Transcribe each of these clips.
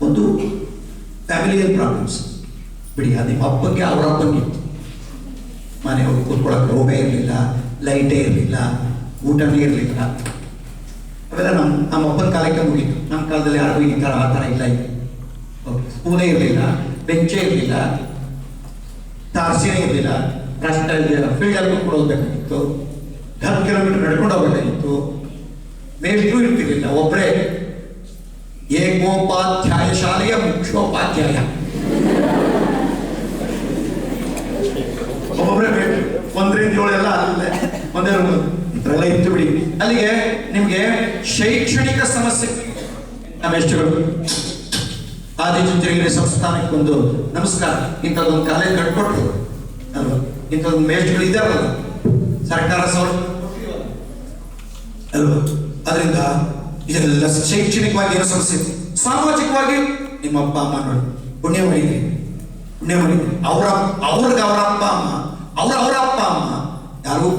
ಒಂದು familial problems ಬಿಡಿ. ಅದು ನಿಮ್ಮ ಅಪ್ಪಗೆ ಅವರ ಅಪ್ಪನಿಗೆ ಮನೆ ಹೋಗಿ ಕೂತ್ಕೊಳ್ಳೋಕೆ ರೋಗ ಇರಲಿಲ್ಲ, ಲೈಟೇ ಇರಲಿಲ್ಲ, ಊಟನೇ ಇರಲಿಲ್ಲ. ಅವೆಲ್ಲ ನಮ್ಮ ಅಪ್ಪನ ಕಾಲಕ್ಕೆ ಮುಗೀತು. ನಮ್ಮ ಕಾಲದಲ್ಲಿ ಯಾರಿಗೂ ಈ ಥರ ಆ ಥರ ಇಲ್ಲ. ಸ್ಕೂಲೇ ಇರಲಿಲ್ಲ, ಬೆಂಚೇ ಇರಲಿಲ್ಲ, ತಾರಸಿನೇ ಇರಲಿಲ್ಲ. ಫೀಲ್ಡಲ್ಲಿ ಕೂಡ ಹೋಗ್ಬೇಕಾಗಿತ್ತು, 10 ಕಿಲೋಮೀಟರ್ ನಡ್ಕೊಂಡು ಹೋಗ್ಬೇಕಾಗಿತ್ತು. ಮೇಷ್ಟ್ರು ಇರ್ತಿರ್ಲಿಲ್ಲ, ಒಬ್ಬರೇ ಏಕೋಪಾಧ್ಯಾಯ ಶಾಲೆಯ ಮುಖ್ಯೋಪಾಧ್ಯಾಯ, ಒಬ್ಬೊಬ್ಬರೇ ಬೇಕು. 1ರಿಂದ 7 ಎಲ್ಲ ಅಲ್ಲೇ ಒಂದೇ ಇದರೆಲ್ಲ ಇತ್ತು ಬಿಡಿ. ಅಲ್ಲಿಗೆ ನಿಮಗೆ ಶೈಕ್ಷಣಿಕ ಸಮಸ್ಯೆ. ನಮ್ಮೆಷ್ಟುಗಳು ಆದಿಚುಂಚನಗಿರಿ ಸಂಸ್ಥಾನಕ್ಕೆ ಒಂದು ನಮಸ್ಕಾರ. ಇಂಥದ್ದೊಂದು ಕಾಲೇಜ್ ಕಟ್ಕೊಟ್ರು ಅಲ್ವಾ, ಇಂಥದ್ದೊಂದು ಮೇಷ್ಟ್ರುಗಳು ಇದ್ದಾರಲ್ಲ, ಸರ್ಕಾರ ಸೌಲಭ್ಯ ಅಲ್ವಾ. ಅದರಿಂದ ಇದೆಲ್ಲ ಶೈಕ್ಷಣಿಕವಾಗಿ ಏನೋ ಸಮಸ್ಯೆ. ಸಾಮಾಜಿಕವಾಗಿ ನಿಮ್ಮ ಅಪ್ಪ ಅಮ್ಮ ನೋಡಿ ಪುಣ್ಯ ಮಾಡಿದ್ರಿ, ಅವ್ರಿಗೆ ಅವರ ಅಪ್ಪ ಅಮ್ಮ, ಅವರ ಅಪ್ಪ ಅಮ್ಮ ಯಾರಿಗೂ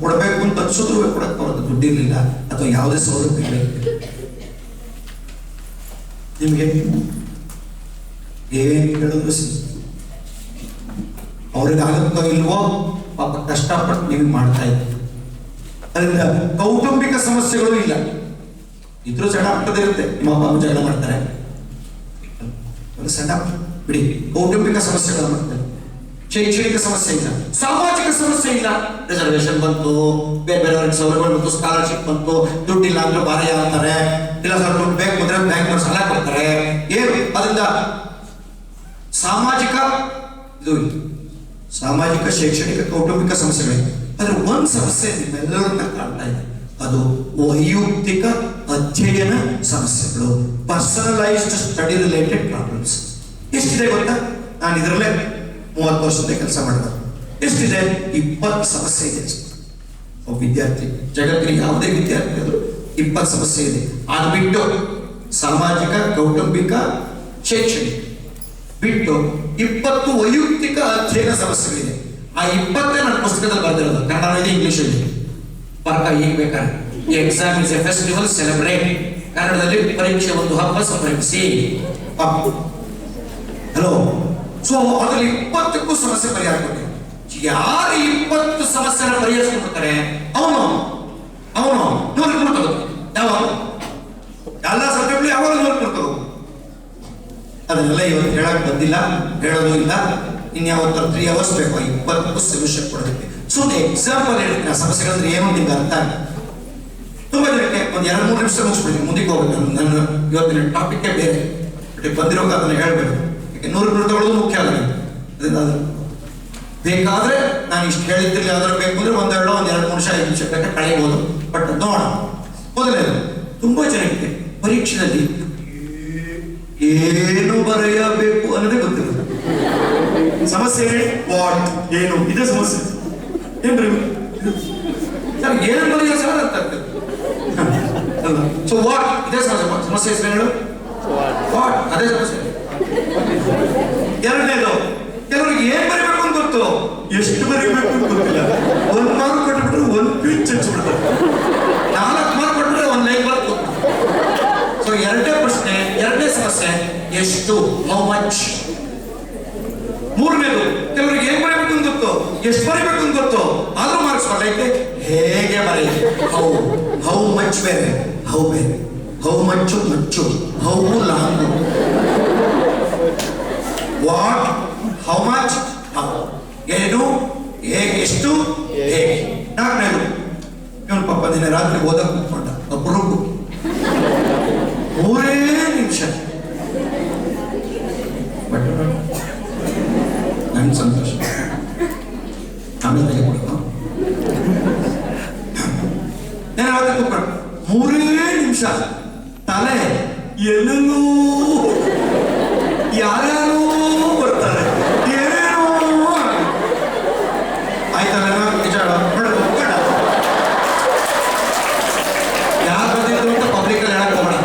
ಕೊಡಬೇಕು ಅಂತ ಅನ್ಸಿದ್ರು ಕೊಡಕ್ಕೆ ಅವ್ರದ್ದು ದುಡ್ಡಿರ್ಲಿಲ್ಲ ಅಥವಾ ಯಾವುದೇ ಸೌಲಭ್ಯ ನಿಮಗೆ ಏನ್ ಹೇಳಿದ್ರು ಅವ್ರಿಗೆ ಆಗುತ್ತೋ ಇಲ್ವೋ ಪಾಪ ಕಷ್ಟಪಟ್ಟು ನೀವು ಮಾಡ್ತಾ ಇದ್ದೀವಿ. ಅದರಿಂದ ಕೌಟುಂಬಿಕ ಸಮಸ್ಯೆಗಳು ಇಲ್ಲ. ಇದ್ರೂ ಸಣ್ಣ ಪುಟ್ಟದಿರುತ್ತೆ, ನಿಮ್ಮ ಅಪ್ಪ ಅಮ್ಮ ಜಗಳ ಮಾಡ್ತಾರೆ, ಸಣ್ಣ ಬಿಡಿ. ಕೌಟುಂಬಿಕ ಸಮಸ್ಯೆಗಳು ಮಾಡ್ತಾರೆ, ಶೈಕ್ಷಣಿಕ ಸಮಸ್ಯೆ ಇಲ್ಲ, ಸಾಮಾಜಿಕ ಸಮಸ್ಯೆ ಇಲ್ಲ. ರಿಸರ್ವೇಶನ್ ಬಂತು, ಬೇರೆ ಬೇರೆಯವ್ರಿಗೆ ಸೌಲಭ್ಯ ಬಂತು, ಸ್ಕಾಲರ್ಶಿಪ್ ಬಂತು, ದುಡ್ಡಿಲ್ಲ ಅಂದ್ರೆ ಬಾರಯ್ಯ ಅಂತಾರೆ, ಇಲ್ಲ ಸರ್ ದುಡ್ಡು ಬೇಕು ಅಂದ್ರೆ ಬ್ಯಾಂಕ್ನವ್ರು ಸಾಲ ಕೊಡ್ತಾರೆ. ಏನು ಅದರಿಂದ ಸಾಮಾಜಿಕ ಇದು ಇಲ್ಲ. ಸಾಮಾಜಿಕ, ಶೈಕ್ಷಣಿಕ, ಕೌಟುಂಬಿಕ ಸಮಸ್ಯೆಗಳಿವೆ. ಆದ್ರೆ ಒಂದು ಸಮಸ್ಯೆ ನಿಮ್ಮೆಲ್ಲರನ್ನ ಕಾಡ್ತಾ ಇದೆ, ಅದು ವೈಯಕ್ತಿಕ ಅಧ್ಯಯನ ಸಮಸ್ಯೆಗಳು, ಪರ್ಸನಲೈಸ್ಡ್ ಸ್ಟಡಿ ರಿಲೇಟೆಡ್ ಪ್ರಾಬ್ಲಮ್ಸ್. ಎಷ್ಟಿದೆ ಗೊತ್ತಾ? ನಾನು ಇದರಲ್ಲೇ 30 ವರ್ಷದ ಕೆಲಸ ಮಾಡಿದೆ. ಎಷ್ಟಿದೆ? 20 ಸಮಸ್ಯೆ ಇದೆ. ಒಬ್ಬ ವಿದ್ಯಾರ್ಥಿ, ಜಗತ್ತಿನ ಯಾವುದೇ ವಿದ್ಯಾರ್ಥಿ ಆದರೂ 20 ಸಮಸ್ಯೆ ಇದೆ. ಅದು ಬಿಟ್ಟು ಸಾಮಾಜಿಕ, ಕೌಟುಂಬಿಕ, ಶೈಕ್ಷಣಿಕ ಬಿಟ್ಟು 20 ವೈಯಕ್ತಿಕ ಅಧ್ಯಯನ ಸಮಸ್ಯೆಗಳಿದೆ. ಆ 20 ನನ್ನ ಪುಸ್ತಕದಲ್ಲಿ ಬರೆದಿರೋದು, ಕನ್ನಡ ಇದೆ, ಇಂಗ್ಲಿಷ್ ಇದೆ. ಪರ್ಕ ಈಗ ಬೇಕಾದ್ರೆ exam is A festival celebrate, ಕನ್ನಡದಲ್ಲಿ ಪರೀಕ್ಷೆ ಒಂದು ಹಬ್ಬ ಸಂಭ್ರಮಿಸಿ. ಹಲೋ. ಸೊ ಅದರಲ್ಲಿ 20ಕ್ಕೂ ಸಮಸ್ಯೆ ಪರಿಹಾರ ಕೊಟ್ಟಿದೆ. ಯಾರು 20 ಸಮಸ್ಯೆನ ಪರಿಹರಿಸ್ಕೊಡ್ತಾರೆ ಅವನು 100 ತಗೋ. ಯಾವಾಗ ಎಲ್ಲ ಸಬ್ಜೆಕ್ಟ್ ಯಾವಾಗ 100 ತಗೋ. ಅದನ್ನೆಲ್ಲ ಇವತ್ತು ಹೇಳಕ್ ಬಂದಿಲ್ಲ, ಹೇಳೋದು ಇಲ್ಲ. ಇನ್ಯಾವತ್ತು 3 ಅವರ್ಸ್ ಬೇಕು 20 ಸೊಲ್ಯೂಷನ್ ಕೊಡೋದಕ್ಕೆ. ಸೊ ಒಂದು ಎಕ್ಸಾಂಪಲ್ ಹೇಳ್ತೀನಿ, ಆ ಸಮಸ್ಯೆಗಳಂದ್ರೆ ಏನು ನಿಮ್ಗೆ ಅರ್ಥ ಆಗುತ್ತೆ. ತುಂಬಾ ಜನಕ್ಕೆ ಒಂದು 2-3 ನಿಮಿಷ ಮುಗಿಸ್ಬಿಡ್ತೀನಿ, ಮುಂದಕ್ಕೆ ಹೋಗ್ಬೇಕು. ನನ್ನ ಇವತ್ತಿನ ಟಾಪಿಕ್ಕೇ ಬೇರೆ, ಬಟ್ ಬಂದಿರೋಕೆ ಅದನ್ನ ಹೇಳ್ಬೇಕು. 100 ತಗೊಳ್ಳೋದು ಮುಖ್ಯ ಆಗುತ್ತೆ. ಅದರಿಂದ ಬೇಕಾದ್ರೆ ನಾನು ಇಷ್ಟು ಹೇಳಿದ್ರಲ್ಲಿ ಯಾವ್ದಾದ್ರು ಬೇಕು ಅಂದ್ರೆ 1-2 ನಿಮಿಷ 5 ನಿಮಿಷ ಬೇಕಾದ್ರೆ ಕಳೆಯಬಹುದು. ಬಟ್ ನೋಡೋಣ. ಮೊದಲನೇದು, ತುಂಬಾ ಜನಕ್ಕೆ ಪರೀಕ್ಷೆಯಲ್ಲಿ ಏನು ಬರೆಯಬೇಕು ಅನ್ನೋದೇ ಗೊತ್ತಿಲ್ಲ. ಸಮಸ್ಯೆ ವಾಟ್, ಏನು, ಇದೇ ಸಮಸ್ಯೆ. ಏನ್ರಿ ಏನು ಬರೆಯೋ ಸರ್ ಅಂತ ಆಗ್ತದೆ. ಸೊ ವಾಟ್, ಇದೇ ಸಮಸ್ಯೆ ಹೆಸರು ಹೇಳು. ವಾಟ್, ಅದೇ ಸಮಸ್ಯೆ. ಎರಡನೇದು, ಕೆಲವರಿಗೆ ಏನ್ ಬರೀಬೇಕು ಅಂತ ಗೊತ್ತು, ಎಷ್ಟು ಬರೀಬೇಕು ಅಂತ ಗೊತ್ತಿಲ್ಲ. 1 ಮಾರ್ಕ್ ಕೊಟ್ಬಿಟ್ರೆ 1 ಪೇಜ್ ಹಚ್ಚಿಬಿಡ್ತಾರೆ, 4 ಮಾರ್ಕ್ ಕೊಟ್ಬಿಟ್ರೆ 1 ಲೈನ್ ಮಾರ್ಕ್. ಸೊ ಎರಡನೇ ಪ್ರಶ್ನೆ, ಎರಡನೇ ಸಮಸ್ಯೆ ಎಷ್ಟು, ಹೌ ಮಚ್. ಮೂರನೇದು, ಕೆಲವರಿಗೆ ಏನ್ ಬರೀಬೇಕು ಅಂತ ಗೊತ್ತು, ಎಷ್ಟು ಬರೀಬೇಕು ಅಂತ ಗೊತ್ತು, ಆದ್ರೂ ಮಾರ್ಕ್ಸ್ ಕೊಡ್ಲೈತೆ. ಹೇಗೆ ಬರೀ, ಹೌ ಮಚ್ ಬೇರೆ, ಹೌ ಬೇರೆ. ಹೌ ಮಚ್ಚು ಮಚ್ಚು, how long. What, how much, how. ಏನು, ಹೇಗೆ, ಎಷ್ಟು, ಹೇಗೆ. ನಾಲ್ಕನೇದು, ಇವನು ಪಾಪ ದಿನ ರಾತ್ರಿ ಓದಕ್ಕೆ ಕೂತ್ಕೊಂಡ, ಒಬ್ಬರು 3 ನಿಮಿಷ. ಬಟ್ ನನ್ ಸಂತೋಷ, ಆಮೇಲೆ ಕೊಡ್ಕೊ. ನಾನು ರಾತ್ರಿ ಕೂತ್ಕೊಂಡು 3 ನಿಮಿಷ ತಲೆ ಎಲ್ಲೂ ಯಾರ್ಯಾರು ಬರ್ತಾರೆ, ಏನೇನೋ ಆಯ್ತಲ್ಲ. ನಿಜ ನೋಡ, ಯಾರು ಬಂದಿದ್ರು ಅಂತ ಪಬ್ಲಿಕ್ ಅಲ್ಲಿ ಹೇಳಕ್ ಹೋಗೋಣ.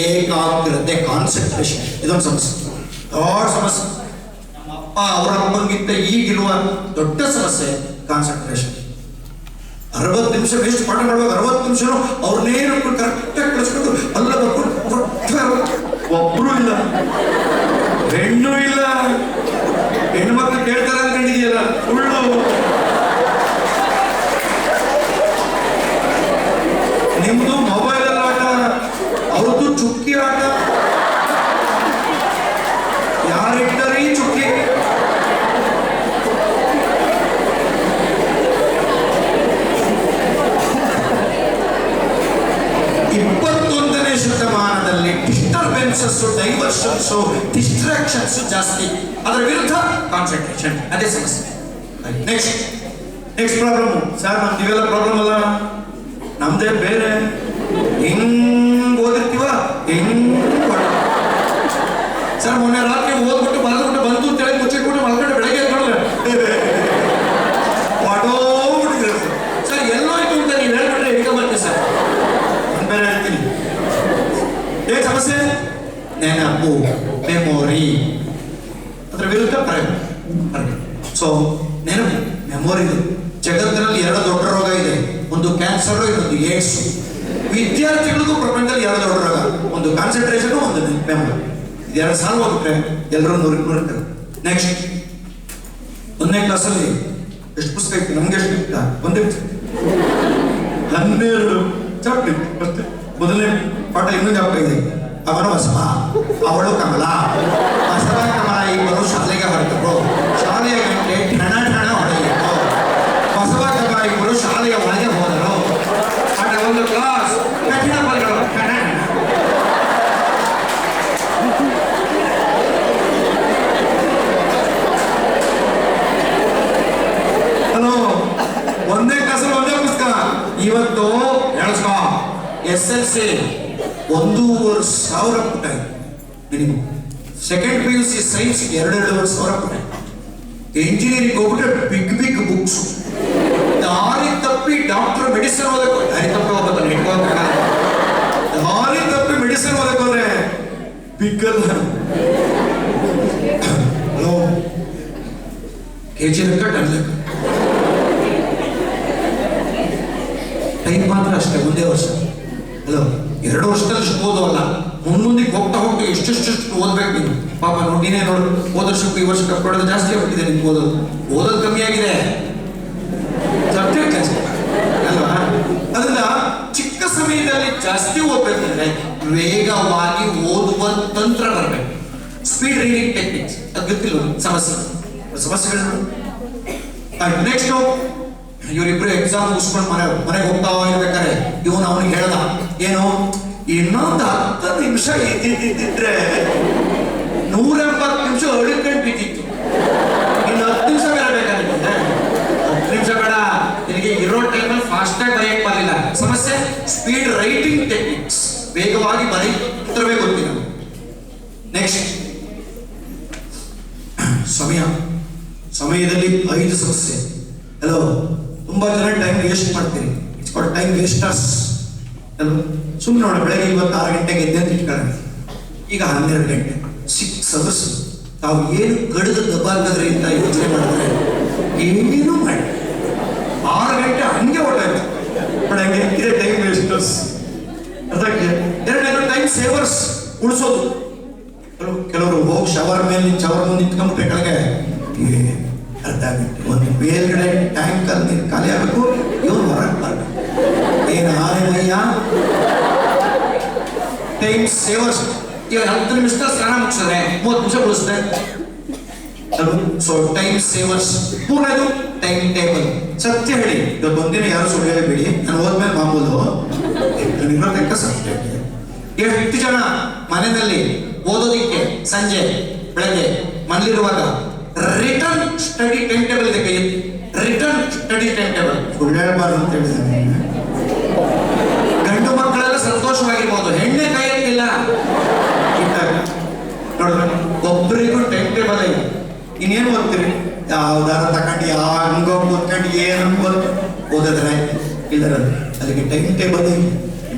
ಏಕಾಗ್ರತೆ, ಕಾನ್ಸಂಟ್ರೇಷನ್, ಇದೊಂದು ಸಮಸ್ಯೆ, ದೊಡ್ಡ ಸಮಸ್ಯೆ. ನಮ್ಮ ಅಪ್ಪ ಅವರ ಅಪ್ಪಂಗಿಂತ ಈಗಿರುವ ದೊಡ್ಡ ಸಮಸ್ಯೆ ಕಾನ್ಸಂಟ್ರೇಷನ್. 60 ನಿಮಿಷ ವೇಸ್ಟ್ ಪಾಠ ಮಾಡುವಾಗ 60 ನಿಮಿಷ ಅವ್ರನ್ನೇ ಕರೆಕ್ಟಾಗಿ ಕಳಿಸ್ಕೊಂಡು ಅಲ್ಲ ಬರ್ಕೊಂಡು ಒಬ್ರು ಇಲ್ಲ, ಹೆಣ್ಣು ಇಲ್ಲ, ಹೆಣ್ಣು ಮಕ್ಕಳು ಕೇಳ್ತಾರೆ ಅನ್ಕೊಂಡಿದೆಯಲ್ಲ ಸುಳ್ಳು. ನಿಮ್ದು ಮೊಬೈಲಲ್ಲಿ ಆಟ, ಅವ್ರದ್ದು ಚುಕ್ಕಿ ಆಟ. ಯಾರಿಟ್ಟರೆ ಈ ಚುಕ್ಕಿ? ಇಪ್ಪತ್ತೊಂದನೇ ಶತಮಾನದಲ್ಲಿ ಡಿಸ್ಟರ್ಬೆನ್ಸಸ್, ಡೈವರ್ಷನ್ಸ್, ಡಿಸ್ಟ್ರಾಕ್ಷನ್ಸ್ ಜಾಸ್ತಿ. ಅದರ ವಿರುದ್ಧ ಕಾನ್ಸಂಟ್ರೇಷನ್, ಅದೇ ಸಮಸ್ಯೆ. Next problem. ಸರ್ ನಮ್ದು ಇವೆಲ್ಲ ಪ್ರಾಬ್ಲಮ್ ಅಲ್ಲ, ನಮ್ದೇ ಬೇರೆ. ಹಿಂಗ್ ಓದಿರ್ತೀವ, ಸರ್ ಮೊನ್ನೆ ರಾತ್ರಿ ಓದ್ಬಿಟ್ಟು ಮಲಗ್ಬಿಟ್ಟು ಬಂತು ಅಂತೇಳಿ ಮುಚ್ಚಿಟ್ಬಿಟ್ಟು ಮಲ್ಕೊಂಡು ಬೆಳಗ್ಗೆ ಹೊಡೋಗ್ಬಿಟ್ಟಿದ್ರೆ ಸರ್ ಎಲ್ಲೋಯ್ತು ಅಂತ ನೀವು ಹೇಳ್ಬಿಟ್ರೆ ಹಿಡ್ಕೊಂಬರ್ತೀವಿ ಸರ್. ನಾನು ಬೇರೆ ಹೇಳ್ತೀನಿ. ಏನ್ ಸಮಸ್ಯೆ? ನೆನಪು, ಮೆಮೊರಿ. ಅದ್ರ ವಿರುದ್ಧ ಸೊ ನೆನಪು, ಮೆಮೊರಿ. ಜಗತ್ತಿನಲ್ಲಿ 2 ದೊಡ್ಡ ರೋಗ ಇದೆ, ಒಂದು ಕ್ಯಾನ್ಸರ್, ಇನ್ನೊಂದು ಏಡ್ಸ್. ವಿದ್ಯಾರ್ಥಿಗಳಿಗೂ ಪ್ರಪಂಚದಲ್ಲಿ 2 ದೊಡ್ಡ ರೋಗ, ಒಂದು ಕಾನ್ಸಂಟ್ರೇಷನ್, ಒಂದು ಮೆಮೊರಿ. ಇದೆರಡು ಸಾಲ ಹೋಗ್ಬಿಟ್ರೆ ಎಲ್ಲರೂ 100 ಇರ್ತಾರೆ. ನೆಕ್ಸ್ಟ್ 1ನೇ ಕ್ಲಾಸಲ್ಲಿ ಎಷ್ಟು ಪುಸ್ತಕ ಇತ್ತು? ನಮ್ಗೆ ಎಷ್ಟು ಇತ್ತ? ಒಂದಿತ್ತು 12 ಚಾಪ್ಟರ್ ಮತ್ತೆ. ಮೊದಲನೇ ಪಾಠ ಇನ್ನೂ ಜ್ಞಾಪಕ ಇದೆ. ಅವನು ಬಸವ, ಅವಳು ಕಮಲ. ಬಸವ ಕಮಲ ಇಬ್ಬರು ಶಾಲೆಗೆ ಹೊರಟರು. ಶಾಲೆಯ ಗಂಟೆ ಠಣ ಹೊಡೆಯಿತು. ಬಸವ ಕಮಲ ಇಬ್ಬರು ಶಾಲೆಯ ಒಳಗೆ ಹೋದರು. ಆಟ ಒಂದು ಕ್ಲಾಸ್, ಕಠಿಣ ಪದಗಳು ಠಣ. ಹಲೋ, 1ನೇ ಕ್ಲಾಸಲ್ಲಿ 1ನೇ ಪುಸ್ತಕ. ಇವತ್ತು ಹೇಳ್ಸ್ಕೊ, SLC 1,500 ಪುಟ ಮಿನಿಮಮ್. ಸೆಕೆಂಡ್ PUC ಸೈನ್ಸ್ 2,500 ಪುಟ. ಇಂಜಿನಿಯರಿಂಗ್ ಹೋಗ್ಬಿಟ್ರೆ ಬಿಗ್ ಬುಕ್ಸ್. ದಾರಿ ತಪ್ಪಿ ಡಾಕ್ಟರ್ ಮೆಡಿಸಿನ್ ಓದಕ್ಕೆ, ದಾರಿ ತಪ್ಪಿ ಹೋಗ್ಬೇಕು, ದಾರಿ ತಪ್ಪಿ ಮೆಡಿಸಿನ್ ಓದಕ್ಕೆ ಹೋದ್ರೆ ಬಿಗ್ಗಲ್ಲ. ಹಲೋ, KG ಲೆಕ್ಕ, ಟನ್ ಲೆಕ್ಕ. ಟೈಮ್ ಮಾತ್ರ ಅಷ್ಟೇ, 1 ವರ್ಷ. ಹಲೋ, 2 ವರ್ಷದಲ್ಲಿ ಓದೋಲ್ಲ, ಮುಂದಿಗೆ ಹೋಗ್ತಾ ಎಷ್ಟೆಷ್ಟು ಓದ್ಬೇಕು ನೀನು. ಪಾಪ ನೋಡಿ, ನೀನೇ ನೋಡು, ಹೋದ ವರ್ಷಕ್ಕೂ ಈ ವರ್ಷಕ್ಕೆ ಕೊಡೋದು ಜಾಸ್ತಿ ಆಗ್ಬಿಟ್ಟಿದೆ. ನಿಮ್ಗೆ ಓದೋದು ಕಮ್ಮಿ ಆಗಿದೆ ಅಲ್ವಾ? ಅದರಿಂದ ಚಿಕ್ಕ ಸಮಯದಲ್ಲಿ ಜಾಸ್ತಿ ಓದ್ಬೇಕಂದ್ರೆ ವೇಗವಾಗಿ ಓದುವ ತಂತ್ರ ಬರಬೇಕು. ಸ್ಪೀಡ್ ರೀಡಿಂಗ್ ಟೆಕ್ನಿಕ್ಸ್ ಅದು ಗೊತ್ತಿಲ್ಲ. ಸಮಸ್ಯೆಗಳು. ನೆಕ್ಸ್ಟ್, ಇವರಿಬ್ರು ಎಕ್ಸಾಮ್ ಮುಗಿಸ್ಕೊಂಡು ಮನೆಗೆ ಹೋಗ್ತಾ ಇರ್ಬೇಕಾದ್ರೆ ಇವನು ಅವನಿಗೆ ಹೇಳ್ದ, ಏನು ಇನ್ನೊಂದು 10 ನಿಮಿಷ ಇದ್ದಿದ್ರೆ 180 ನಿಮಿಷ ಅಳಿಕೊಂಡು ಬಿದ್ದಿತ್ತು. ಇನ್ನು 10 ನಿಮಿಷ ಬೇರೆ ಬೇಕಾಗಿತ್ತು. 10 ನಿಮಿಷ ಬೇಡ, ನಿನಗೆ ಇರೋ ಟೈಮಲ್ಲಿ ಫಾಸ್ಟಾಗಿ ಬರೆಯಕ್ಕೆ ಬರಲಿಲ್ಲ. ಸಮಸ್ಯೆ ಸ್ಪೀಡ್ ರೈಟಿಂಗ್ ಟೆಕ್ನಿಕ್ಸ್, ವೇಗವಾಗಿ ಬರೆಯುತ್ತರವೇ ಗೊತ್ತಿಲ್ಲ. ನೆಕ್ಸ್ಟ್, ಸಮಯದಲ್ಲಿ 5 ಸಮಸ್ಯೆ. ಹಲೋ, ತುಂಬಾ ಜನ ಟೈಮ್ ವೇಸ್ಟ್ ಮಾಡ್ತೀರಿ. It's called time wasters. ಸುಮ್ಮನೆ ನೋಡಿ, ಬೆಳಗ್ಗೆ ಇವತ್ತು 6 ಗಂಟೆಗೆ ಎದ್ದೆ ಅಂತ ಇಟ್ಕೊಳ್ಳಿ, ಈಗ 12 ಗಂಟೆ. 6 ಅವರ್ಸ್ ತಾವು ಏನು ಗಡಿದ ದಬ್ಬಾಗದ್ರಿ ಅಂತ ಯೋಚನೆ ಮಾಡಿದ್ರೆ ಏನೇನು ಮಾಡಿ 6 ಗಂಟೆ ಹಂಗೆ ಹೊರಟಾಯ್ತು. ಬಟ್ ಹಂಗೆ ಇದೇ ಟೈಮ್ ವೇಸ್ಟರ್ಸ್. ಅದಕ್ಕೆ 2 ಟೈಮ್ ಸೇವರ್ಸ್, ಉಳಿಸೋದು. ಕೆಲವರು ಹೋಗಿ ಶವರ್ ಮೇಲೆ ಶವರ್ ಮುಂದೆ ನಿಂತ್ಕೊಂಡ್ಬಿಟ್ರೆ ಕೆಳಗೆ ಅರ್ಧ ಗಂಟೆ, ಒಂದು ಮೇಲ್ಗಡೆ ಟ್ಯಾಂಕಲ್ಲಿ ನೀರು ಖಾಲಿ ಆಗಬೇಕು, ಇವನು ಹೊರಗೆ ಬರಬೇಕು. ಏನು ಮಯ್ಯ ಟೈಮ್ ಸೇವರ್ಸ್. ಈಗ 10 ನಿಮಿಷದಲ್ಲಿ ಸ್ನಾನ ಮುಗಿಸಿದ್ರೆ 30 ನಿಮಿಷ ಉಳಿಸಿದೆ. So time savers. ಮೂರನೇದು ಟೈಮ್ ಟೇಬಲ್. ಸತ್ಯ ಹೇಳಿ, ಇವತ್ತು ಒಂದಿನ ಯಾರು ಸುಳ್ಳು ಹೇಳಬೇಡಿ. ನಾನು ಹೋದ್ಮೇಲೆ ಮಾಮೂಲು ಲೆಕ್ಕ ಸತ್ಯ. ಎಷ್ಟು ಜನ ಮನೆಯಲ್ಲಿ ಓದೋದಿಕ್ಕೆ ಸಂಜೆ ಬೆಳಗ್ಗೆ ಮನೇಲಿರುವಾಗ ರಿಟರ್ನ್ ಸ್ಟಡಿ ಟೈಮ್ ಟೇಬಲ್ ಇದೆ, ಕೈ ರಿಟರ್ನ್ ಸ್ಟಡಿ ಟೈಮ್ ಟೇಬಲ್. ಸುಳ್ಳು ಹೇಳಬಾರ್ದು ಅಂತ ಹೇಳಿದ್ದಾರೆ. ಗಂಡು ಮಕ್ಕಳೆಲ್ಲ ಸಂತೋಷವಾಗಿರ್ಬೋದು, ಹೆಣ್ಣೆ ಕೈ ಎತ್ತಿಲ್ಲ. ನೋಡಿದ್ರೆ ಒಬ್ಬರಿಗೂ ಟೈಮ್ ಟೇಬಲ್ ಇಲ್ಲ. ಇನ್ನೇನು ಓದ್ತೀರಿ? ಯಾವ್ದಾರ ತಗೊಂಡು ಹಂಗ ಓದ್ಕೊಂಡು ಏನು ಓದಿದ್ರೆ ಇಲ್ಲ, ಅದಕ್ಕೆ ಟೈಮ್ ಟೇಬಲ್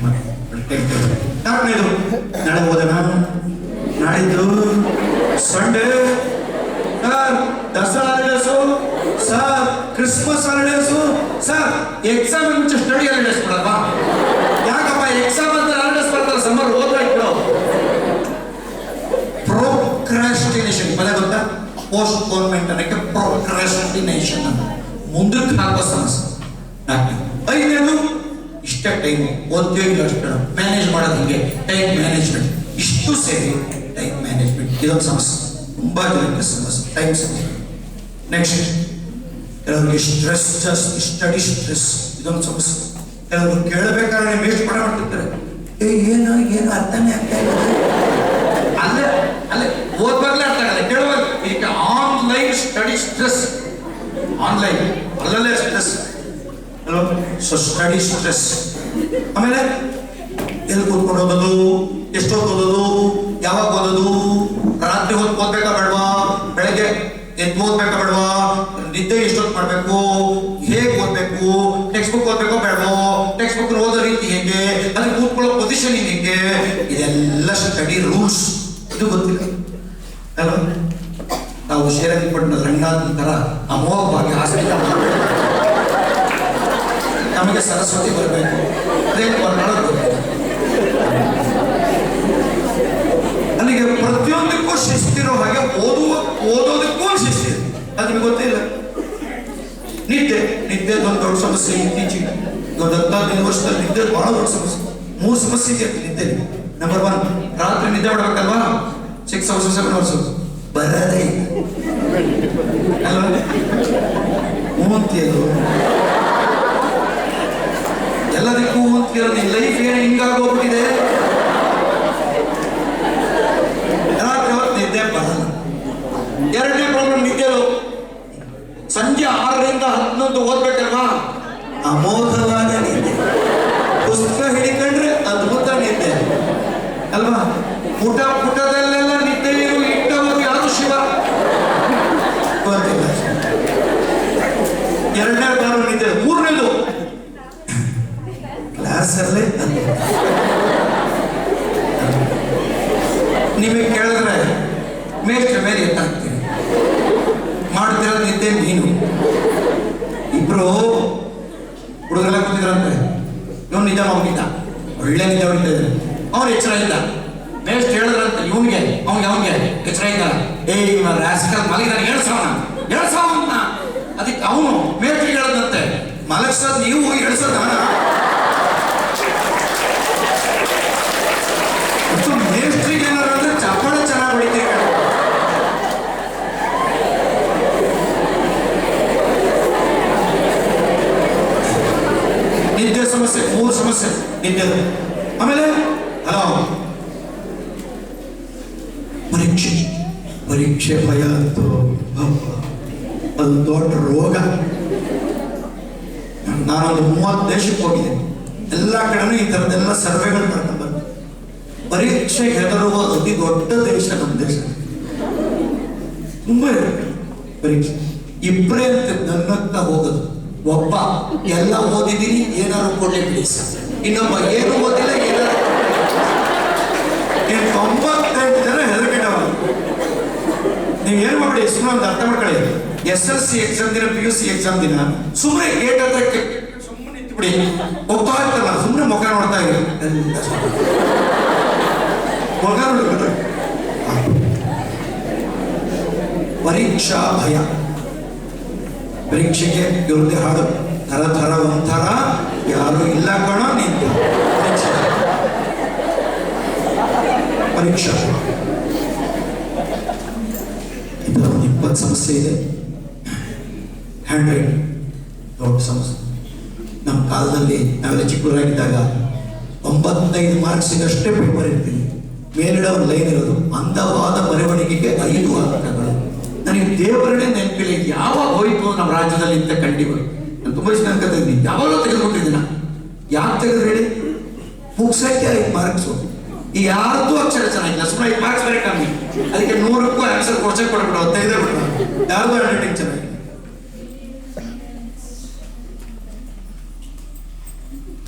ಟೈಮ್ ಟೇಬಲ್. 4ನೇದು ನಾಳೆ ಓದೋಣ. ನಾಳಿದ್ದು Sunday sir, Dasara holidays sir, Christmas holidays sir, exam ಮುಂಚೆ ಸ್ಟಡಿ ಹಾಲಿಡೇಸ್ ಕೊಡಲ್ವಾ? ಯಾಕಪ್ಪ ಎಕ್ಸಾಮ್ ಅಂತ ಹಾಲಿಡೇಸ್ ಬರ್ತಾರೆ, ಸಮ್ಮರ್ ಓದ್ಬೇಕು. ಪ್ರೋಕ್ರಾಸ್ಟಿನೇಷನ್ ಪದ ಗೊತ್ತಾ? ಪೋಸ್ಟ್ಪೋನ್ಮೆಂಟ್ ಅನ್ನಕ್ಕೆ ಪ್ರೋಕ್ರಾಸ್ಟಿನೇಷನ್ ಅಂತ ಮುಂದಕ್ಕೆ ಹಾಕೋ ಸಮಸ್ಯೆ. 5ನೇದು ಇಷ್ಟೇ ಟೈಮ್ ಓದ್ತೀವಿ ಅಷ್ಟು ಮ್ಯಾನೇಜ್ ಮಾಡೋದು ಹಿಂಗೆ ಟೈಮ್ ಮ್ಯಾನೇಜ್ಮೆಂಟ್. ಇಷ್ಟು ಸೇರಿ ಟೈಮ್ ಮ್ಯಾನೇಜ್ಮೆಂಟ್ ಇದೊಂದು ಸಮಸ್ಯೆ, ತುಂಬಾ ಜನಕ್ಕೆ ಸಮಸ್ಯೆ ಟೈಮ್ ಸಮಸ್ಯೆ. ನೆಕ್ಸ್ಟ್ ಕೆಲವರಿಗೆ ಸ್ಟ್ರೆಸ್ ಜಾಸ್ತಿ, ಸ್ಟಡಿ ಸ್ಟ್ರೆಸ್ ಇದೊಂದು ಸಮಸ್ಯೆ. ಕೆಲವರು ಕೇಳಬೇಕಾದ್ರೆ ವೇಸ್ಟ್ ಮಾಡ್ತಿರ್ತಾರೆ, ಏನು ಏನು ಅರ್ಥನೇ ಆಗ್ತಾ ಇಲ್ಲ, ಅಲ್ಲೇ ಅಲ್ಲೇ ಓದ್ವಾಗ್ಲೇ ಅರ್ಥ ಆಗಲ್ಲ, ಕೇಳುವಾಗ ಈಗ ಆನ್ಲೈನ್ ಸ್ಟಡಿ ಸ್ಟ್ರೆಸ್, ಆನ್ಲೈನ್ ಅಲ್ಲಲ್ಲೇ ಸ್ಟ್ರೆಸ್. So study stress. ಆಮೇಲೆ ಎಲ್ಲಿ ಕೂತ್ಕೊಂಡು ಓದೋದು, ಎಷ್ಟೊತ್ತು ಓದೋದು, ಯಾವಾಗ ಓದೋದು, ರಾತ್ರಿ ಹೊತ್ತು ಓದ್ಬೇಕಾ ಬೇಡವಾ, ಬೆಳಗ್ಗೆ ಎದ್ದು ಓದ್ಬೇಕಾ ಬೇಡವಾ, ನಿದ್ದೆ ಎಷ್ಟೊತ್ತು ಮಾಡಬೇಕು, ಹೇಗೆ ಓದಬೇಕು, ಟೆಕ್ಸ್ಟ್ ಬುಕ್ ಓದಬೇಕೋ ಬೇಡವೋ, ಟೆಕ್ಸ್ಟ್ ಬುಕ್ ಓದೋ ರೀತಿ ಹೇಗೆ, ಅಲ್ಲಿ ಕೂತ್ಕೊಳ್ಳೋ ಪೊಸಿಷನಿಂಗ್ ಹೇಗೆ, ಇದೆಲ್ಲ ಸ್ಟಡಿ ರೂಲ್ಸ್. ಇದು ಗೊತ್ತಿಲ್ಲ ಅಲ್ವಾ? ನಾವು ಶ್ರೀರಂಗಪಟ್ಟಣದ ರಂಗನಾಥನ ಥರ ಅಮೋಘವಾಗಿ ಆಸಕ್ತಿ ನಮಗೆ ಸರಸ್ವತಿ ಬರಬೇಕು, ಅದೇ ಬರಬೇಕು. ಅಲ್ಲಿಗೆ ಪ್ರತಿಯೊಂದಕ್ಕೂ ಶಿಸ್ತಿರೋ ಹಾಗೆ ಓದೋದಕ್ಕೂ ಶಿಸ್ತಿದೆ, ಅದು ನಿಮಗೆ ಗೊತ್ತಿಲ್ಲ. ನಿದ್ದೆ ಒಂದು ದೊಡ್ಡ ಸಮಸ್ಯೆ. ಇತ್ತೀಚೆಗೆ 15 ವರ್ಷದಲ್ಲಿ ನಿದ್ದೆ ಬಹಳ ದೊಡ್ಡ ಸಮಸ್ಯೆ. 3 ಸಮಸ್ಯೆ ಇದೆ ನಿದ್ದೆ. ನಂಬರ್ 1, ರಾತ್ರಿ ನಿದ್ದೆ ಮಾಡಬೇಕಲ್ವಾ, 6 hours 7 hours ಬರದೇ ಅಲ್ವಾ? ಮೂಂತಿಯದು ಎಲ್ಲದಕ್ಕೂ ಮೂಂತಿಯರು. ನಿನ್ನ ಲೈಫ್ ಏನು ಹಿಂಗಾಗೋಗ್ಬಿಟ್ಟಿದೆ, ರಾತ್ರಿ ಹೊತ್ತು ನಿದ್ದೆ ಬರಲ್ಲ. 2ನೇ ಪ್ರಾಬ್ಲಮ್ ನಿದ್ದೆಲು. ಸಂಜೆ 6ರಿಂದ 11 ಓದ್ಬೇಕಲ್ವಾ, ಅಮೋಘವಾದ ನಿದ್ದೆ. ಪುಸ್ತಕ ಹಿಡಿಕೊಂಡ್ರೆ ಅದ್ಭುತ ನಿದ್ದೆ ಅಲ್ವಾ? ಪುಟದಲ್ಲೆಲ್ಲ ನಿದ್ದೆ ಇಟ್ಟವರು ಯಾರು ಶಿವ ಗೊತ್ತಿಲ್ಲ. 2ನೇ ಪ್ರಾಬ್ಲಮ್ ನಿದ್ದೆ. 3ನೇದು ಕ್ಲಾಸಲ್ಲೇ ನಿಮಗೆ ಕೇಳಿದ್ರೆ ಮೇಷ್ಟ್ರ ಮೇಲೆ ಎತ್ತಾಗ್ತೀರಿ, ಮಾಡ್ತಿರೋದು ನಿದ್ದೆ ನೀನು. ಇಬ್ರು ಹುಡುಗರೆಲ್ಲ ಕೂತಿದ್ರಂತೆ, ಇವನು ನಿದ್ದೆ ಮಾಡ್ಬಿಟ್ಟಿದ್ದ, ಒಳ್ಳೆ ನಿದ್ದೆ ಹೊಡಿತಾ ಇದ್ದಾನೆ. ಅವನು ಎಚ್ಚರ ಇದ್ದ. ಮೇಷ್ಟ್ರು ಹೇಳಿದ್ರಂತೆ ಇವನಿಗೆ ಅವನಿಗೆ ಎಚ್ಚರ ಇದ್ದ. ಇವ ರಾಸ್ಕಲ್ ಮಲಗಿದಾನೆ, ಎಳ್ಸವನ್ನ. ಅದಕ್ಕೆ ಅವನು ಮೇಷ್ಟ್ರಿಗೆ ಹೇಳದಂತೆ, ಮಲಗ್ಸೋದು ನೀವು, ಎಳ್ಸೋದ ಮೇಷ್ಟ್ರಿಗೆ ಏನಾರು ಅಂದ್ರೆ ಚಪ್ಪಾಳೆ ಚೆನ್ನಾಗಿ ಹೊಡಿತೀವಿ. ನಿದ್ದೆ ಸಮಸ್ಯೆ, 3 ಸಮಸ್ಯೆ ನಿದ್ದೆ. ಆಮೇಲೆ ಪರೀಕ್ಷೆ ಭಯ ಅಂತೂ ಅದು ದೊಡ್ಡ ರೋಗ. ನಾನೊಂದು 30 ದೇಶಕ್ಕೆ ಹೋಗಿದ್ದೇನೆ, ಎಲ್ಲ ಕಡೆನೂ ಈ ಥರದ್ದೆಲ್ಲ ಸರ್ವೆಗಳು ಮಾಡ್ಕೊಂಡು ಬಂದೆ. ಪರೀಕ್ಷೆಗೆ ಹೆದರುವ ಅತಿ ದೊಡ್ಡ ದೇಶ ನಮ್ಮ ದೇಶ. ತುಂಬ ಪರೀಕ್ಷೆ ಇಬ್ಬರೇ ಅಂತ ನನ್ನತ್ತ ಹೋಗೋದು. ಒಬ್ಬ ಎಲ್ಲ ಓದಿದ್ದೀನಿ ಏನಾದ್ರು ಕೊಡ್ಲಿ ಪ್ಲೀಸ್, ಇನ್ನೊಬ್ಬ ಏನು ಓದಿಲ್ಲ ಏನಾದ್ರು. 98 ಜನ ಹೆದರ್ಕೊಂಡವ. ನೀವು ಏನು ಮಾಡಿ ಸುಮ್ಮನೆ ಒಂದು ಅರ್ಥ ಮಾಡ್ಕೊಳ್ಳಿ. SSLC ಎಕ್ಸಾಮ್ ದಿನ, PUC ಎಕ್ಸಾಮ್ ದಿನ ಸುಮ್ಮನೆ ಗೇಟ್ ಹತ್ರಕ್ಕೆ ಸುಮ್ಮನೆ ನಿಂತುಬಿಡಿ, ಹೋಗ್ತಾ ಇರ್ತಲ್ಲ, ಸುಮ್ಮನೆ ಮುಖ ನೋಡ್ತಾ ಇರಿ. ಮುಖ ನೋಡ್ತಾರೆ. ಪರೀಕ್ಷಾ ಭಯ. ಪರೀಕ್ಷೆಗೆ ಇವ್ರದ್ದೇ ಹಾಡು, ಥರ ಒಂಥರ ಯಾರು ಇಲ್ಲ ಕಣ ನಿಂತ ಪರೀಕ್ಷಾ. ಇದರ 20 ಸಮಸ್ಯೆ ಇದೆ. ಹ್ಯಾಂಡ್ ರೈಟಿಂಗ್ ದೊಡ್ಡ ಸಮಸ್ಯೆ. ನಮ್ಮ ಕಾಲದಲ್ಲಿ ನಾವೆಲ್ಲ ಚಿಕ್ಕವರಾಗಿದ್ದಾಗ 95 ಮಾರ್ಕ್ಸಿಗಷ್ಟೇ ಪೇಪರ್ ಇರ್ತೀನಿ. ಮೇಲಿಡೋ ಒಂದು ಲೈನ್ ಇರೋದು, ಅಂದವಾದ ಬರವಣಿಗೆಗೆ 5 ಅಂಕಗಳು. ನನಗೆ ದೇವರನ್ನೇ ನೆನಪಿಲ್ಲ, ಯಾವಾಗ ಹೋಯ್ತು ನಮ್ಮ ರಾಜ್ಯದಲ್ಲಿ ಇಂಥ ಕಂಡಿವ. ನಾನು ತುಂಬ ಇಷ್ಟ ಅನ್ಕೋತಿದ್ದೀನಿ, ಯಾವಾಗಲೂ ತೆಗೆದುಕೊಂಡಿದ್ದೀನ. ಯಾಕೆ ತೆಗೆದು ಹೇಳಿ? ಮುಗ್ಸಕ್ಕೆ 5 ಮಾರ್ಕ್ಸು. ಈ ಯಾರ್ದು ಅಕ್ಷರ ಚೆನ್ನಾಗಿಲ್ಲ, ಸುಮ್ಮನೆ 5 ಮಾರ್ಕ್ಸ್ ಬೇರೆ ಕಮ್ಮಿ. ಅದಕ್ಕೆ 100ಕ್ಕೂ ಆನ್ಸರ್ ಕೊಡ್ಸಕ್ಕೆ ಕೊಡ್ಬಿಟ್ಟು 15 ಬಿಟ್ಟು ಯಾರ್ದು ಹ್ಯಾಂಡ್ ರೈಟಿಂಗ್ ಚೆನ್ನಾಗಿ.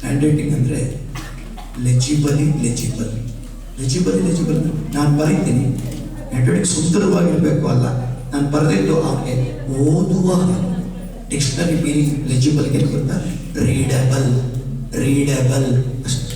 ಹ್ಯಾಂಡ್ ರೈಟಿಂಗ್ ಅಂದರೆ ಲೆಜಿಬಲಿ ಲೆಜಿಬಲ್ ಲೆಜಿಬಲಿ ಲೆಜಿಬಲ್ ನಾನು ಬರೀತೀನಿ ನೆಟ್ಟೊಟ್ಟಿಗೆ ಸುಂದರವಾಗಿರಬೇಕು ಅಲ್ಲ, ನಾನು ಬರೆದಿದ್ದು ಅವನಿಗೆ ಓದುವ ಡಿಕ್ಷನರಿ ಮೀನಿಂಗ್ ಲೆಜಿಬಲ್ಗೆ ಗೊತ್ತಾ, ರೀಡಬಲ್ ರೀಡಬಲ್ ಅಷ್ಟು